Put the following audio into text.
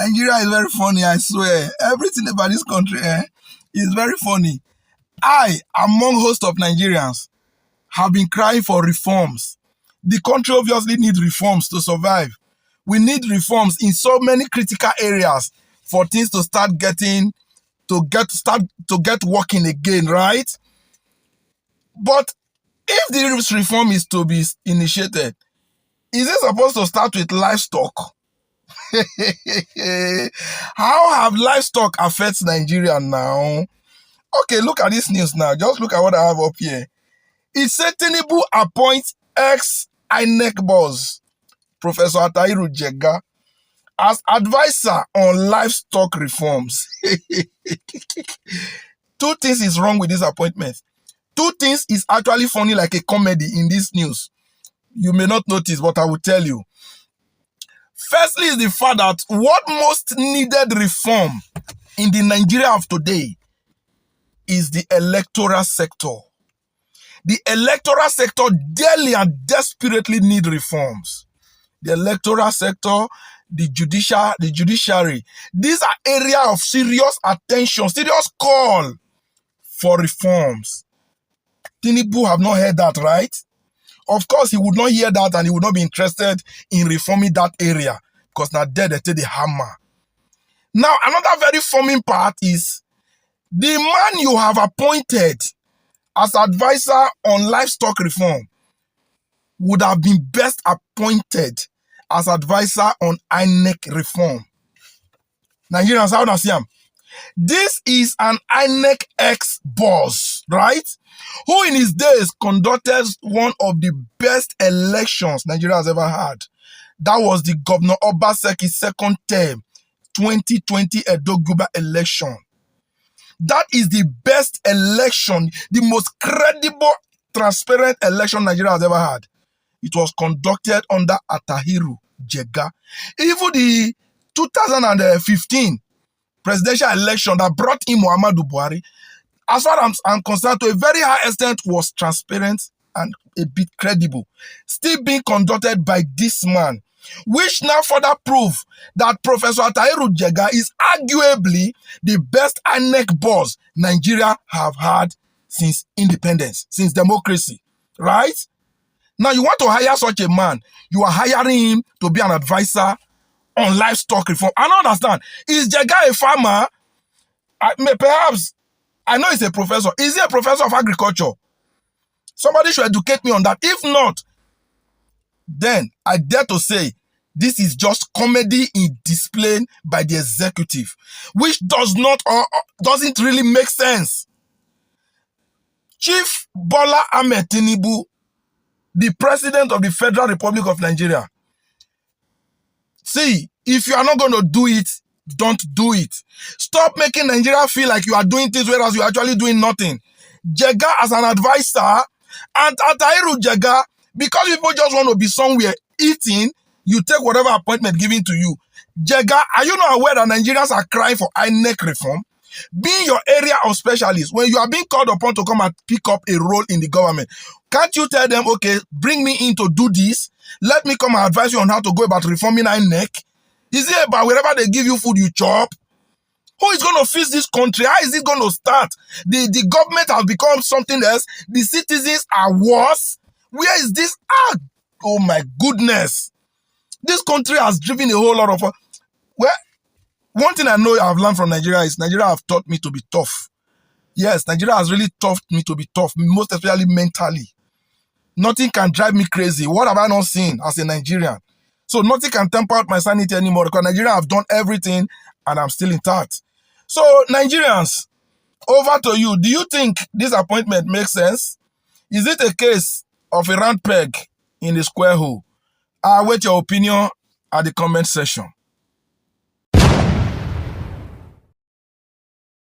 Nigeria is very funny, I swear. Everything about this country is very funny. I, among host of Nigerians, have been crying for reforms. The country obviously needs reforms to survive. We need reforms in so many critical areas for things to start working again, right? But if this reform is to be initiated, is it supposed to start with livestock? How have livestock affects Nigeria now? Okay, look at this news now. Just look at what I have up here. It said Tinubu appoints ex-INEC boss, Professor Jega, as advisor on livestock reforms. Two things is wrong with this appointment. Two things is actually funny like a comedy in this news. You may not notice, but I will tell you. Firstly is the fact that what most needed reform in the Nigeria of today is the electoral sector. The electoral sector dearly and desperately need reforms. The electoral sector, the judiciary. These are areas of serious attention, serious call for reforms. Tinubu have not heard that, right? Of course, he would not hear that and he would not be interested in reforming that area because now there they take the hammer. Now, another very forming part is the man you have appointed as advisor on livestock reform would have been best appointed as advisor on INEC reform. Nigerians, how do I see him? This is an INEC ex-boss, right? Who in his days conducted one of the best elections Nigeria has ever had. That was the Governor Obaseki's second term, 2020 Edo Guber election. That is the best election, the most credible, transparent election Nigeria has ever had. It was conducted under Atahiru Jega. Even the 2015 presidential election that brought in Muhammadu Buhari, as far as I'm concerned, to a very high extent, was transparent and a bit credible. Still being conducted by this man, which now further prove that Professor Atahiru Jega is arguably the best INEC boss Nigeria have had since independence, since democracy, right? Now you want to hire such a man, you are hiring him to be an advisor on livestock reform. I don't understand. Is Jega a farmer? Perhaps, I know he's a professor. Is he a professor of agriculture? Somebody should educate me on that. If not, then I dare to say this is just comedy in display by the executive, which does not or doesn't really make sense. Chief Bola Ahmed Tinubu, the president of the Federal Republic of Nigeria. See, if you are not going to do it, don't do it. Stop making Nigeria feel like you are doing things whereas you are actually doing nothing. Jega as an advisor and Atahiru Jega, because people just want to be somewhere eating, you take whatever appointment given to you. Jega, are you not aware that Nigerians are crying for INEC reform? Being your area of specialists, when you are being called upon to come and pick up a role in the government, can't you tell them, okay, bring me in to do this? Let me come and advise you on how to go about reforming INEC. Is it about wherever they give you food, you chop? Who is going to fix this country? How is it going to start? The government has become something else. The citizens are worse. Where is this? Oh my goodness. This country has driven a whole lot of... Well, one thing I know I've learned from Nigeria is Nigeria have taught me to be tough. Yes, Nigeria has really taught me to be tough, most especially mentally. Nothing can drive me crazy. What have I not seen as a Nigerian? So nothing can temper out my sanity anymore because Nigeria have done everything and I'm still intact. So Nigerians, over to you. Do you think this appointment makes sense? Is it a case of a round peg in the square hole? I await your opinion at the comment section.